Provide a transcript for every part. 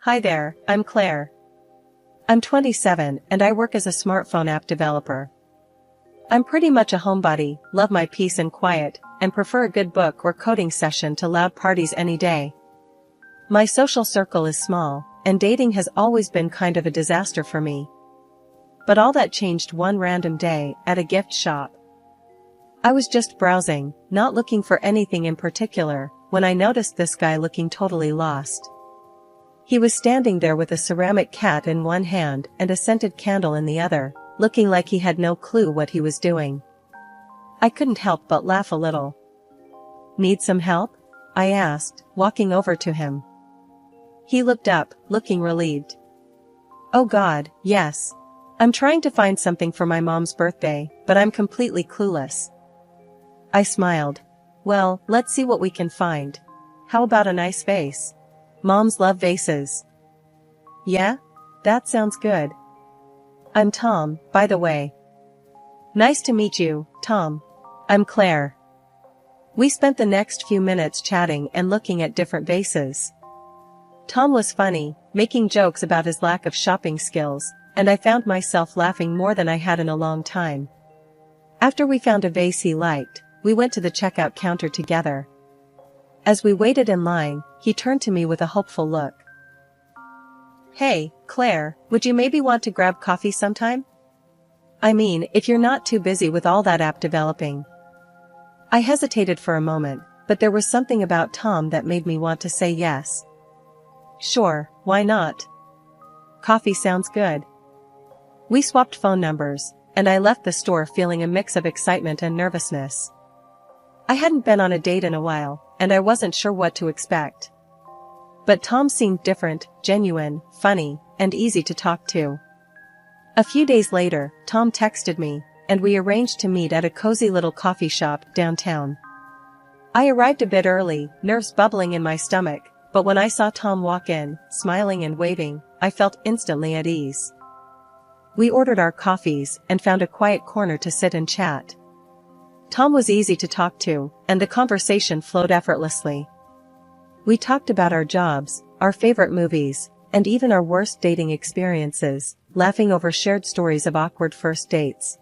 Hi there, I'm Claire. I'm 27 and I work as a smartphone app developer. I'm pretty much a homebody, love my peace and quiet, and prefer a good book or coding session to loud parties any day. My social circle is small, and dating has always been kind of a disaster for me. But all that changed one random day at a gift shop. I was just browsing, not looking for anything in particular, when I noticed this guy looking totally lost. He was standing there with a ceramic cat in one hand and a scented candle in the other, looking like he had no clue what he was doing. I couldn't help but laugh a little. "Need some help?" I asked, walking over to him. He looked up, looking relieved. "Oh God, yes. I'm trying to find something for my mom's birthday, but I'm completely clueless." I smiled. "Well, let's see what we can find. How about a nice vase? Moms love vases." "Yeah? That sounds good. I'm Tom, by the way." "Nice to meet you, Tom. I'm Claire." We spent the next few minutes chatting and looking at different vases. Tom was funny, making jokes about his lack of shopping skills, and I found myself laughing more than I had in a long time. After we found a vase he liked, we went to the checkout counter together. As we waited in line, he turned to me with a hopeful look. "Hey, Claire, would you maybe want to grab coffee sometime? I mean, if you're not too busy with all that app developing." I hesitated for a moment, but there was something about Tom that made me want to say yes. "Sure, why not? Coffee sounds good." We swapped phone numbers, and I left the store feeling a mix of excitement and nervousness. I hadn't been on a date in a while, and I wasn't sure what to expect. But Tom seemed different, genuine, funny, and easy to talk to. A few days later, Tom texted me, and we arranged to meet at a cozy little coffee shop downtown. I arrived a bit early, nerves bubbling in my stomach, but when I saw Tom walk in, smiling and waving, I felt instantly at ease. We ordered our coffees and found a quiet corner to sit and chat. Tom was easy to talk to, and the conversation flowed effortlessly. We talked about our jobs, our favorite movies, and even our worst dating experiences, laughing over shared stories of awkward first dates.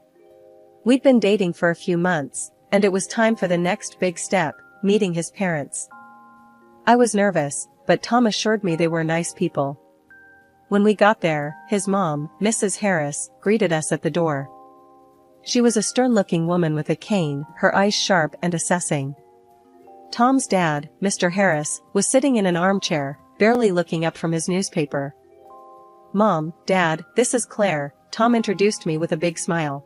We'd been dating for a few months, and it was time for the next big step, meeting his parents. I was nervous, but Tom assured me they were nice people. When we got there, his mom, Mrs. Harris, greeted us at the door. She was a stern-looking woman with a cane, her eyes sharp and assessing. Tom's dad, Mr. Harris, was sitting in an armchair, barely looking up from his newspaper. "Mom, Dad, this is Claire," Tom introduced me with a big smile.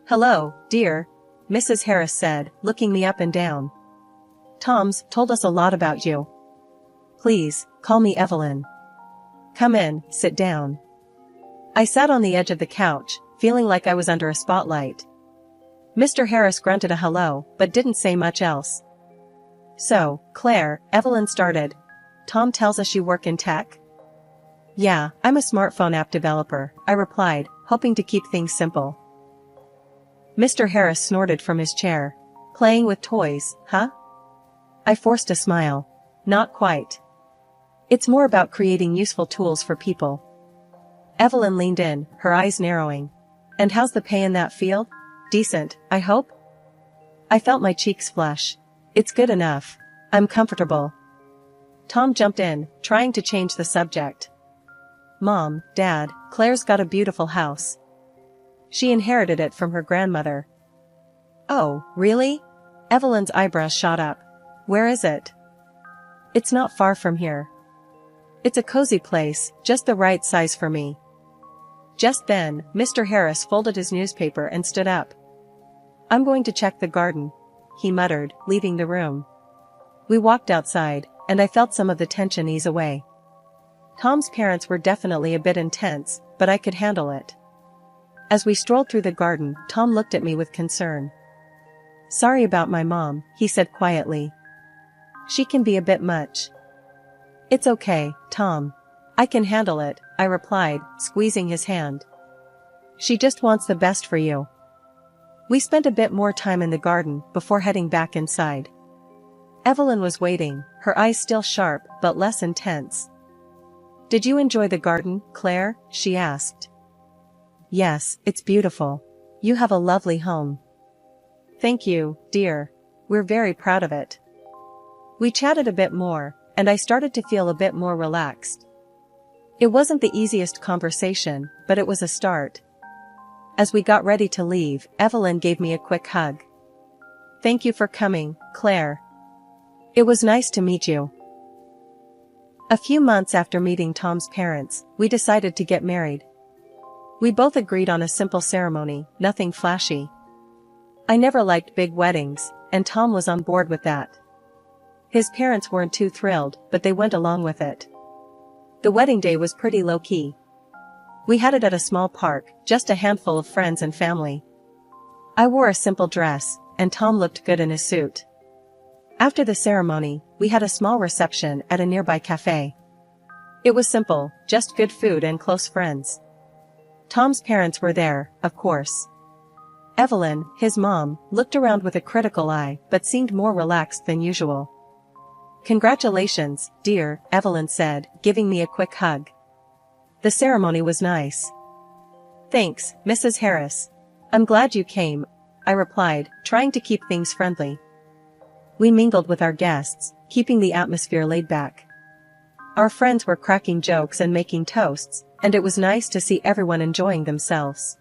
"Hello, dear," Mrs. Harris said, looking me up and down. "Tom's told us a lot about you. Please, call me Evelyn. Come in, sit down." I sat on the edge of the couch, feeling like I was under a spotlight. Mr. Harris grunted a hello, but didn't say much else. "So, Claire," Evelyn started, "Tom tells us you work in tech?" "Yeah, I'm a smartphone app developer," I replied, hoping to keep things simple. Mr. Harris snorted from his chair. "Playing with toys, huh?" I forced a smile. "Not quite. It's more about creating useful tools for people." Evelyn leaned in, her eyes narrowing. "And how's the pay in that field? Decent, I hope?" I felt my cheeks flush. "It's good enough. I'm comfortable." Tom jumped in, trying to change the subject. "Mom, Dad, Claire's got a beautiful house. She inherited it from her grandmother." "Oh, really?" Evelyn's eyebrows shot up. "Where is it?" "It's not far from here. It's a cozy place, just the right size for me." Just then, Mr. Harris folded his newspaper and stood up. "I'm going to check the garden," he muttered, leaving the room. We walked outside, and I felt some of the tension ease away. Tom's parents were definitely a bit intense, but I could handle it. As we strolled through the garden, Tom looked at me with concern. "Sorry about my mom," he said quietly. "She can be a bit much." "It's okay, Tom. I can handle it," I replied, squeezing his hand. "She just wants the best for you." We spent a bit more time in the garden before heading back inside. Evelyn was waiting, her eyes still sharp but less intense. Did you enjoy the garden, Claire? She asked. Yes, it's beautiful. You have a lovely home. Thank you, dear. We're very proud of it. We chatted a bit more, and I started to feel a bit more relaxed. It wasn't the easiest conversation, but it was a start. As we got ready to leave, Evelyn gave me a quick hug. Thank you for coming, Claire. It was nice to meet you. A few months after meeting Tom's parents, we decided to get married. We both agreed on a simple ceremony, nothing flashy. I never liked big weddings, and Tom was on board with that. His parents weren't too thrilled, but they went along with it. The wedding day was pretty low-key. We had it at a small park, just a handful of friends and family. I wore a simple dress, and Tom looked good in his suit. After the ceremony, we had a small reception at a nearby cafe. It was simple, just good food and close friends. Tom's parents were there, of course. Evelyn, his mom, looked around with a critical eye but seemed more relaxed than usual. Congratulations, dear, Evelyn said, giving me a quick hug. The ceremony was nice. Thanks, Mrs. Harris. I'm glad you came, I replied, trying to keep things friendly. We mingled with our guests, keeping the atmosphere laid back. Our friends were cracking jokes and making toasts, and it was nice to see everyone enjoying themselves.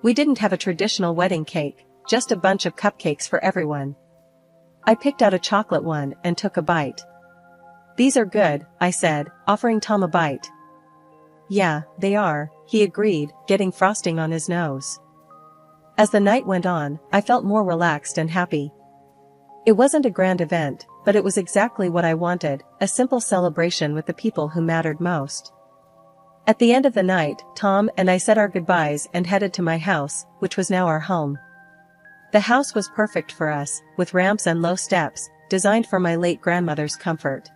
We didn't have a traditional wedding cake, just a bunch of cupcakes for everyone. I picked out a chocolate one and took a bite. These are good, I said, offering Tom a bite. Yeah, they are, he agreed, getting frosting on his nose. As the night went on, I felt more relaxed and happy. It wasn't a grand event, but it was exactly what I wanted, a simple celebration with the people who mattered most. At the end of the night, Tom and I said our goodbyes and headed to my house, which was now our home. The house was perfect for us, with ramps and low steps, designed for my late grandmother's comfort.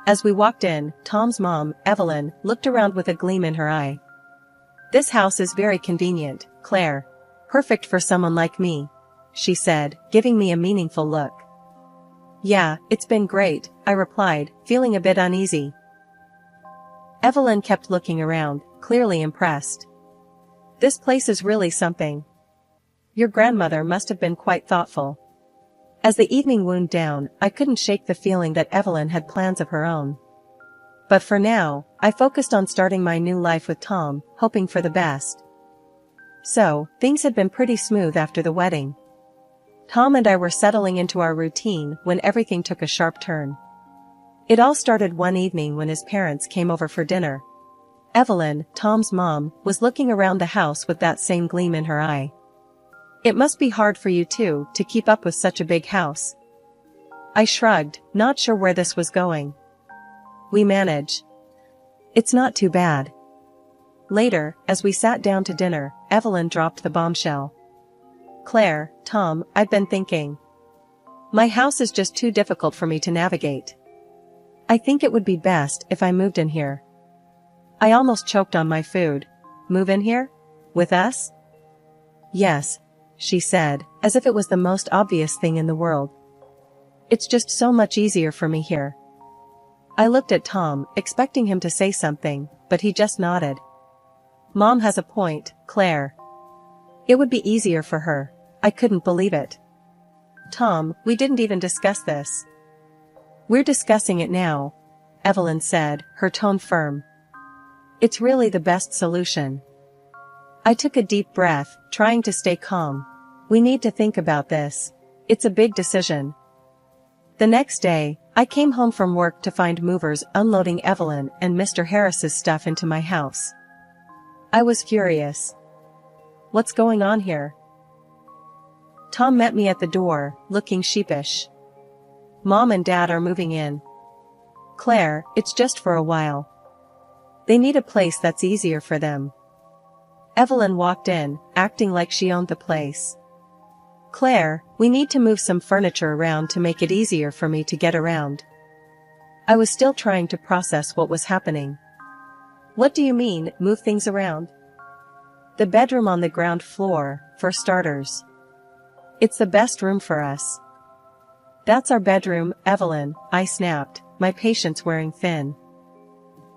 As we walked in, Tom's mom, Evelyn, looked around with a gleam in her eye. This house is very convenient, Claire. Perfect for someone like me, she said, giving me a meaningful look. Yeah, it's been great, I replied, feeling a bit uneasy. Evelyn kept looking around, clearly impressed. This place is really something. Your grandmother must have been quite thoughtful. As the evening wound down, I couldn't shake the feeling that Evelyn had plans of her own. But for now, I focused on starting my new life with Tom, hoping for the best. So, things had been pretty smooth after the wedding. Tom and I were settling into our routine when everything took a sharp turn. It all started one evening when his parents came over for dinner. Evelyn, Tom's mom, was looking around the house with that same gleam in her eye. It must be hard for you two to keep up with such a big house. I shrugged, not sure where this was going. We manage. It's not too bad. Later, as we sat down to dinner, Evelyn dropped the bombshell. Claire, Tom, I've been thinking. My house is just too difficult for me to navigate. I think it would be best if I moved in here. I almost choked on my food. Move in here? With us? Yes, she said, as if it was the most obvious thing in the world. It's just so much easier for me here. I looked at Tom, expecting him to say something, but he just nodded. Mom has a point, Claire. It would be easier for her. I couldn't believe it. Tom, we didn't even discuss this. We're discussing it now, Evelyn said, her tone firm. It's really the best solution. I took a deep breath, trying to stay calm. We need to think about this. It's a big decision. The next day, I came home from work to find movers unloading Evelyn and Mr. Harris's stuff into my house. I was furious. What's going on here? Tom met me at the door, looking sheepish. Mom and Dad are moving in. Claire, it's just for a while. They need a place that's easier for them. Evelyn walked in, acting like she owned the place. Claire, we need to move some furniture around to make it easier for me to get around. I was still trying to process what was happening. What do you mean, move things around? The bedroom on the ground floor, for starters. It's the best room for us. That's our bedroom, Evelyn, I snapped, my patience wearing thin.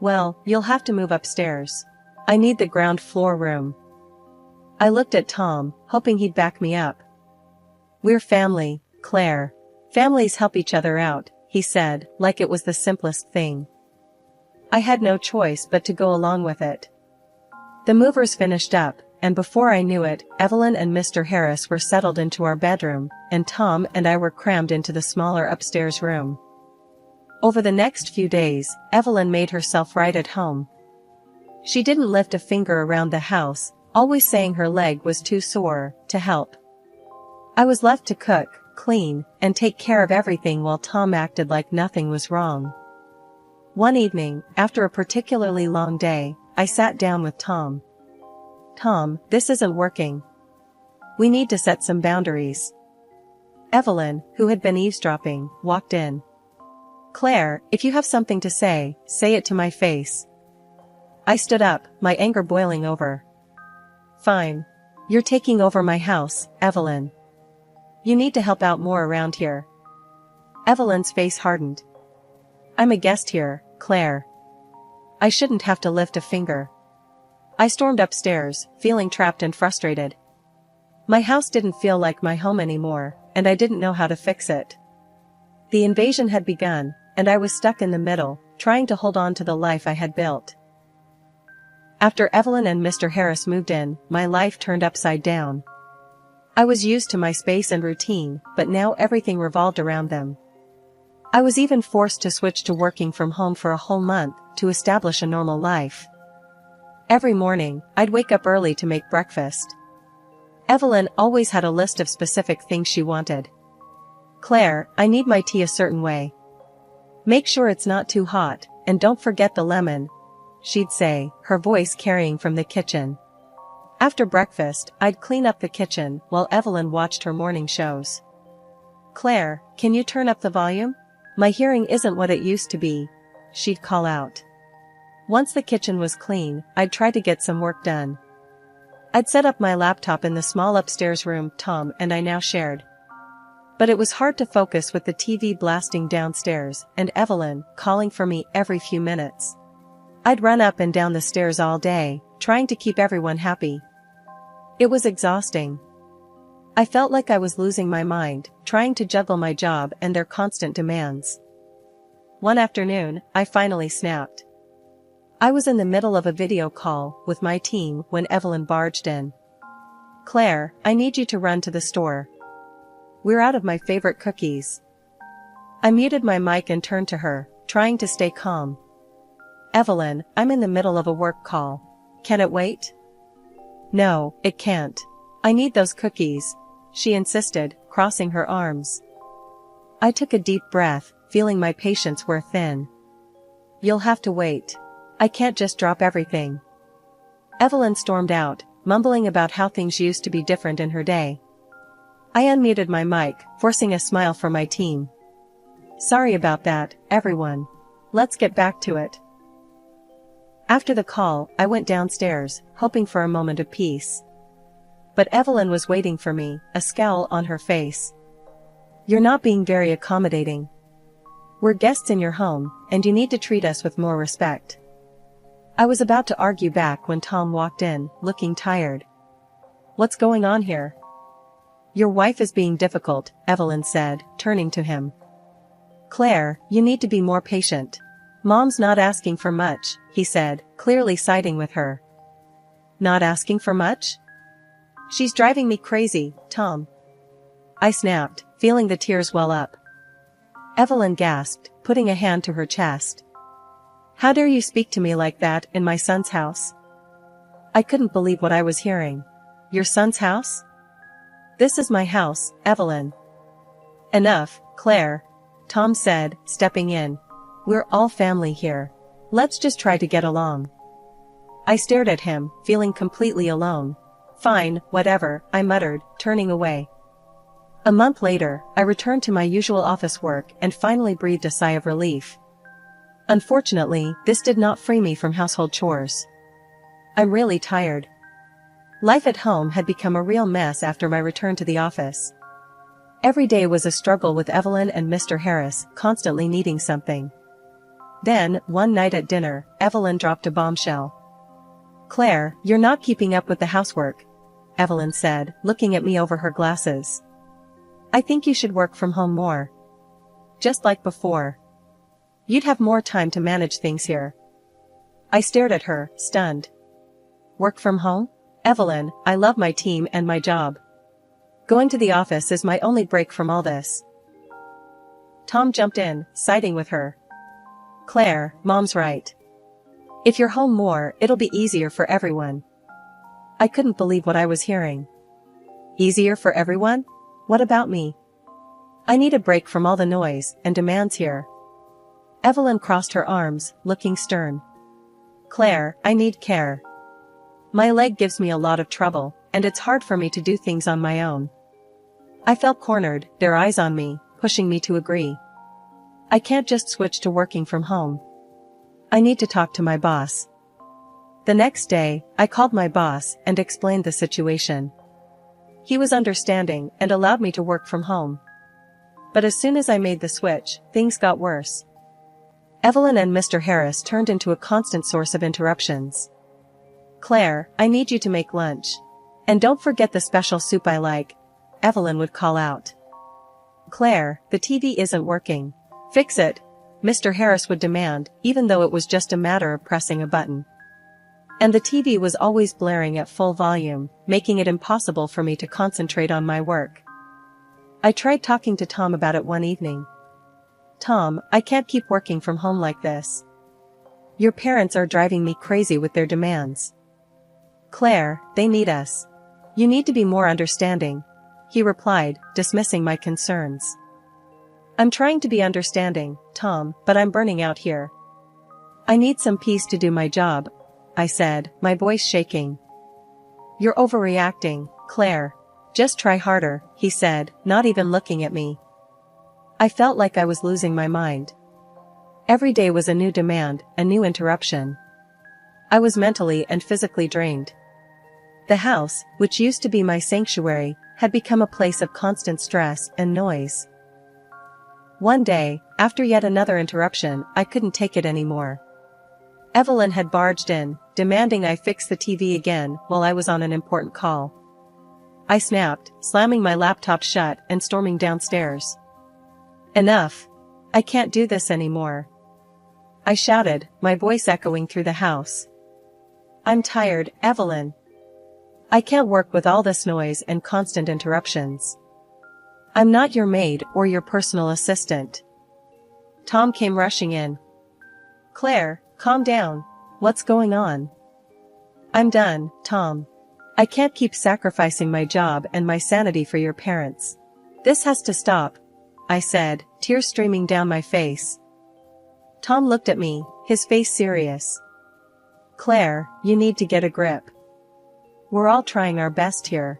Well, you'll have to move upstairs. I need the ground floor room. I looked at Tom, hoping he'd back me up. We're family, Claire. Families help each other out, he said, like it was the simplest thing. I had no choice but to go along with it. The movers finished up, and before I knew it, Evelyn and Mr. Harris were settled into our bedroom, and Tom and I were crammed into the smaller upstairs room. Over the next few days, Evelyn made herself right at home. She didn't lift a finger around the house, always saying her leg was too sore to help. I was left to cook, clean, and take care of everything while Tom acted like nothing was wrong. One evening, after a particularly long day, I sat down with Tom. Tom, this isn't working. We need to set some boundaries. Evelyn, who had been eavesdropping, walked in. Claire, if you have something to say it to my face. I stood up, my anger boiling over. Fine. You're taking over my house, Evelyn. You need to help out more around here. Evelyn's face hardened. I'm a guest here, Claire. I shouldn't have to lift a finger. I stormed upstairs, feeling trapped and frustrated. My house didn't feel like my home anymore, and I didn't know how to fix it. The invasion had begun, and I was stuck in the middle, trying to hold on to the life I had built. After Evelyn and Mr. Harris moved in, my life turned upside down. I was used to my space and routine, but now everything revolved around them. I was even forced to switch to working from home for a whole month to establish a normal life. Every morning, I'd wake up early to make breakfast. Evelyn always had a list of specific things she wanted. Claire, I need my tea a certain way. Make sure it's not too hot, and don't forget the lemon, she'd say, her voice carrying from the kitchen. After breakfast, I'd clean up the kitchen while Evelyn watched her morning shows. Claire, can you turn up the volume? My hearing isn't what it used to be, she'd call out. Once the kitchen was clean, I'd try to get some work done. I'd set up my laptop in the small upstairs room Tom and I now shared. But it was hard to focus with the TV blasting downstairs and Evelyn calling for me every few minutes. I'd run up and down the stairs all day, trying to keep everyone happy. It was exhausting. I felt like I was losing my mind, trying to juggle my job and their constant demands. One afternoon, I finally snapped. I was in the middle of a video call with my team when Evelyn barged in. Claire, I need you to run to the store. We're out of my favorite cookies. I muted my mic and turned to her, trying to stay calm. Evelyn, I'm in the middle of a work call. Can it wait? No, it can't. I need those cookies, she insisted, crossing her arms. I took a deep breath, feeling my patience wear thin. You'll have to wait. I can't just drop everything. Evelyn stormed out, mumbling about how things used to be different in her day. I unmuted my mic, forcing a smile from my team. Sorry about that, everyone. Let's get back to it. After the call, I went downstairs, hoping for a moment of peace. But Evelyn was waiting for me, a scowl on her face. You're not being very accommodating. We're guests in your home, and you need to treat us with more respect. I was about to argue back when Tom walked in, looking tired. What's going on here? Your wife is being difficult, Evelyn said, turning to him. Claire, you need to be more patient. Mom's not asking for much, he said, clearly siding with her. Not asking for much? She's driving me crazy, Tom. I snapped, feeling the tears well up. Evelyn gasped, putting a hand to her chest. How dare you speak to me like that in my son's house? I couldn't believe what I was hearing. Your son's house? This is my house, Evelyn. Enough, Claire, Tom said, stepping in. We're all family here. Let's just try to get along. I stared at him, feeling completely alone. Fine, whatever, I muttered, turning away. A month later, I returned to my usual office work and finally breathed a sigh of relief. Unfortunately, this did not free me from household chores. I'm really tired. Life at home had become a real mess after my return to the office. Every day was a struggle with Evelyn and Mr. Harris constantly needing something. Then, one night at dinner, Evelyn dropped a bombshell. "Claire, you're not keeping up with the housework," Evelyn said, looking at me over her glasses. "I think you should work from home more. Just like before. You'd have more time to manage things here." I stared at her, stunned. "Work from home? Evelyn, I love my team and my job. Going to the office is my only break from all this." Tom jumped in, siding with her. "Claire, Mom's right. If you're home more, it'll be easier for everyone." I couldn't believe what I was hearing. Easier for everyone? What about me? I need a break from all the noise and demands here. Evelyn crossed her arms, looking stern. "Claire, I need care. My leg gives me a lot of trouble, and it's hard for me to do things on my own." I felt cornered, their eyes on me, pushing me to agree. I can't just switch to working from home. I need to talk to my boss. The next day, I called my boss and explained the situation. He was understanding and allowed me to work from home. But as soon as I made the switch, things got worse. Evelyn and Mr. Harris turned into a constant source of interruptions. "Claire, I need you to make lunch. And don't forget the special soup I like," Evelyn would call out. "Claire, the TV isn't working. Fix it," Mr. Harris would demand, even though it was just a matter of pressing a button. And the TV was always blaring at full volume, making it impossible for me to concentrate on my work. I tried talking to Tom about it one evening. "Tom, I can't keep working from home like this. Your parents are driving me crazy with their demands." "Claire, they need us. You need to be more understanding," he replied, dismissing my concerns. "I'm trying to be understanding, Tom, but I'm burning out here. I need some peace to do my job," I said, my voice shaking. "You're overreacting, Claire. Just try harder," he said, not even looking at me. I felt like I was losing my mind. Every day was a new demand, a new interruption. I was mentally and physically drained. The house, which used to be my sanctuary, had become a place of constant stress and noise. One day, after yet another interruption, I couldn't take it anymore. Evelyn had barged in, demanding I fix the TV again while I was on an important call. I snapped, slamming my laptop shut and storming downstairs. "Enough. I can't do this anymore," I shouted, my voice echoing through the house. "I'm tired, Evelyn. I can't work with all this noise and constant interruptions. I'm not your maid or your personal assistant." Tom came rushing in. "Claire, calm down. What's going on?" "I'm done, Tom. I can't keep sacrificing my job and my sanity for your parents. This has to stop," I said, tears streaming down my face. Tom looked at me, his face serious. "Claire, you need to get a grip. We're all trying our best here."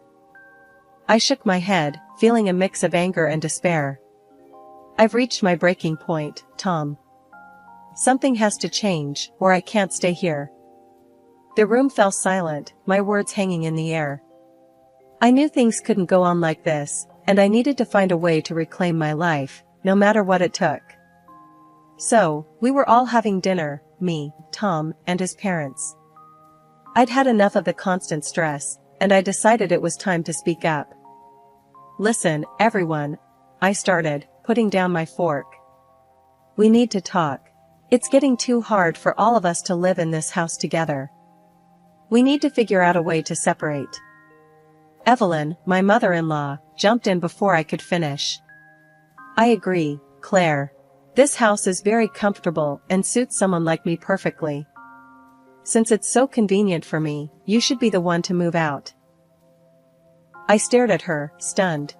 I shook my head, feeling a mix of anger and despair. "I've reached my breaking point, Tom. Something has to change, or I can't stay here." The room fell silent, my words hanging in the air. I knew things couldn't go on like this, and I needed to find a way to reclaim my life, no matter what it took. So, we were all having dinner, me, Tom, and his parents. I'd had enough of the constant stress, and I decided it was time to speak up. "Listen, everyone," I started, putting down my fork. "We need to talk. It's getting too hard for all of us to live in this house together. We need to figure out a way to separate." Evelyn, my mother-in-law, jumped in before I could finish. "I agree, Claire. This house is very comfortable and suits someone like me perfectly. Since it's so convenient for me, you should be the one to move out." I stared at her, stunned.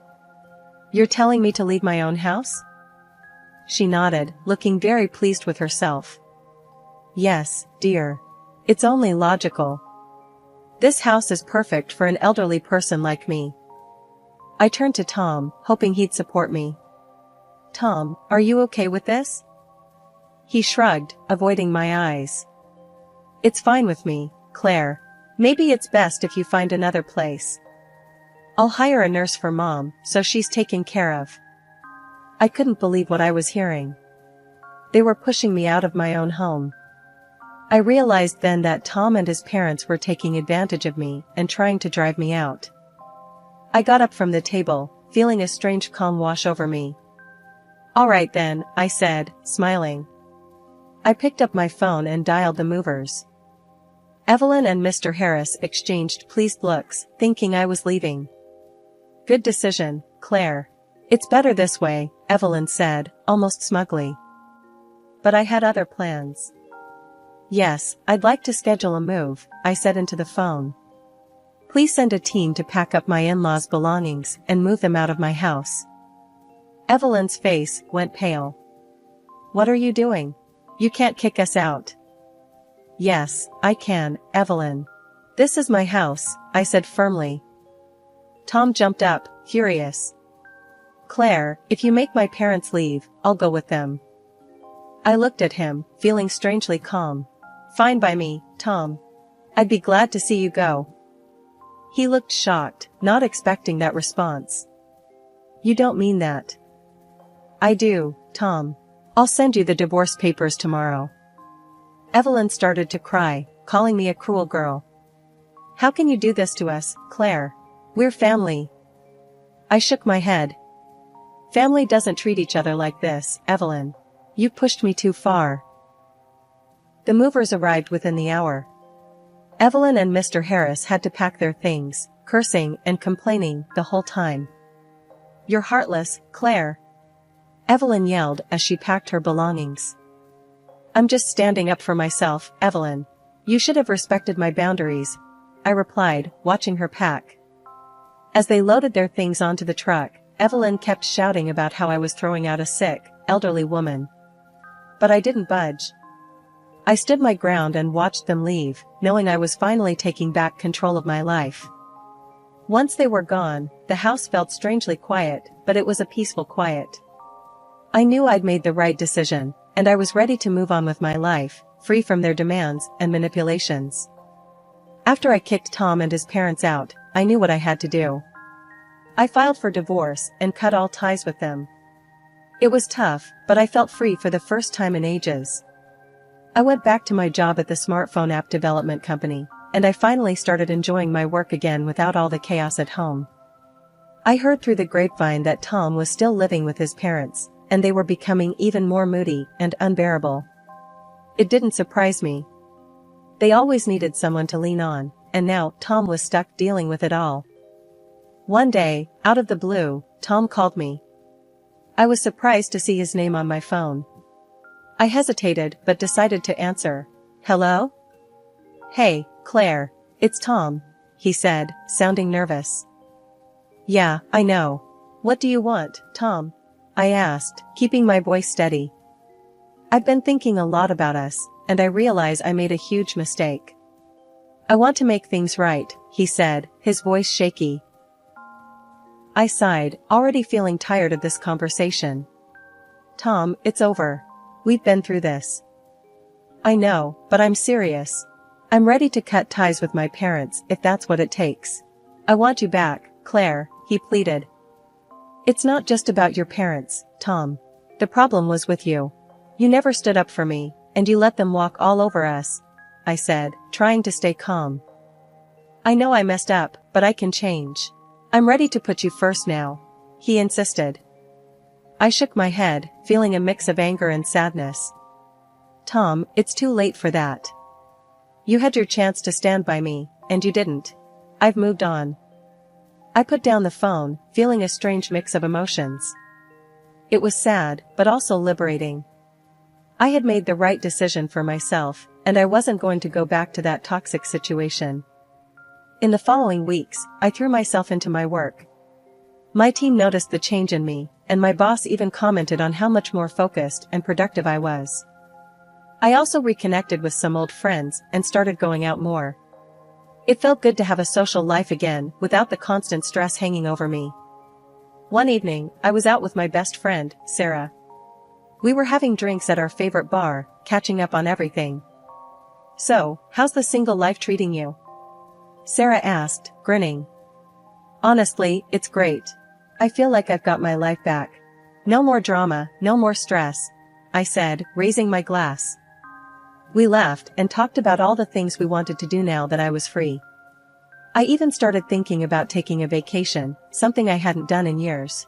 "You're telling me to leave my own house?" She nodded, looking very pleased with herself. "Yes, dear. It's only logical. This house is perfect for an elderly person like me." I turned to Tom, hoping he'd support me. "Tom, are you okay with this?" He shrugged, avoiding my eyes. "It's fine with me, Claire. Maybe it's best if you find another place. I'll hire a nurse for Mom, so she's taken care of." I couldn't believe what I was hearing. They were pushing me out of my own home. I realized then that Tom and his parents were taking advantage of me and trying to drive me out. I got up from the table, feeling a strange calm wash over me. "All right then," I said, smiling. I picked up my phone and dialed the movers. Evelyn and Mr. Harris exchanged pleased looks, thinking I was leaving. "Good decision, Claire. It's better this way," Evelyn said, almost smugly. But I had other plans. "Yes, I'd like to schedule a move," I said into the phone. "Please send a team to pack up my in-laws' belongings and move them out of my house." Evelyn's face went pale. "What are you doing? You can't kick us out." "Yes, I can, Evelyn. This is my house," I said firmly. Tom jumped up, furious. "Claire, if you make my parents leave, I'll go with them." I looked at him, feeling strangely calm. "Fine by me, Tom. I'd be glad to see you go." He looked shocked, not expecting that response. "You don't mean that?" "I do, Tom. I'll send you the divorce papers tomorrow." Evelyn started to cry, calling me a cruel girl. "How can you do this to us, Claire? We're family." I shook my head. "Family doesn't treat each other like this, Evelyn. You pushed me too far." The movers arrived within the hour. Evelyn and Mr. Harris had to pack their things, cursing and complaining the whole time. "You're heartless, Claire," Evelyn yelled as she packed her belongings. "I'm just standing up for myself, Evelyn. You should have respected my boundaries," I replied, watching her pack. As they loaded their things onto the truck, Evelyn kept shouting about how I was throwing out a sick, elderly woman. But I didn't budge. I stood my ground and watched them leave, knowing I was finally taking back control of my life. Once they were gone, the house felt strangely quiet, but it was a peaceful quiet. I knew I'd made the right decision, and I was ready to move on with my life, free from their demands and manipulations. After I kicked Tom and his parents out, I knew what I had to do. I filed for divorce and cut all ties with them. It was tough, but I felt free for the first time in ages. I went back to my job at the smartphone app development company, and I finally started enjoying my work again without all the chaos at home. I heard through the grapevine that Tom was still living with his parents, and they were becoming even more moody and unbearable. It didn't surprise me. They always needed someone to lean on, and now Tom was stuck dealing with it all. One day, out of the blue, Tom called me. I was surprised to see his name on my phone. I hesitated but decided to answer. "Hello?" "Hey, Claire, it's Tom," he said, sounding nervous. "Yeah, I know. What do you want, Tom?" I asked, keeping my voice steady. "I've been thinking a lot about us, and I realize I made a huge mistake. I want to make things right," he said, his voice shaky. I sighed, already feeling tired of this conversation. "Tom, it's over. We've been through this." "I know, but I'm serious. I'm ready to cut ties with my parents if that's what it takes. I want you back, Claire," he pleaded. "It's not just about your parents, Tom. The problem was with you. You never stood up for me, and you let them walk all over us," I said, trying to stay calm. "I know I messed up, but I can change. I'm ready to put you first now," he insisted. I shook my head, feeling a mix of anger and sadness. "Tom, it's too late for that. You had your chance to stand by me, and you didn't. I've moved on." I put down the phone, feeling a strange mix of emotions. It was sad, but also liberating. I had made the right decision for myself, and I wasn't going to go back to that toxic situation. In the following weeks, I threw myself into my work. My team noticed the change in me, and my boss even commented on how much more focused and productive I was. I also reconnected with some old friends and started going out more. It felt good to have a social life again without the constant stress hanging over me. One evening, I was out with my best friend, Sarah. We were having drinks at our favorite bar, catching up on everything. "So, how's the single life treating you?" Sarah asked, grinning. "Honestly, it's great. I feel like I've got my life back. No more drama, no more stress," I said, raising my glass. We laughed and talked about all the things we wanted to do now that I was free. I even started thinking about taking a vacation, something I hadn't done in years.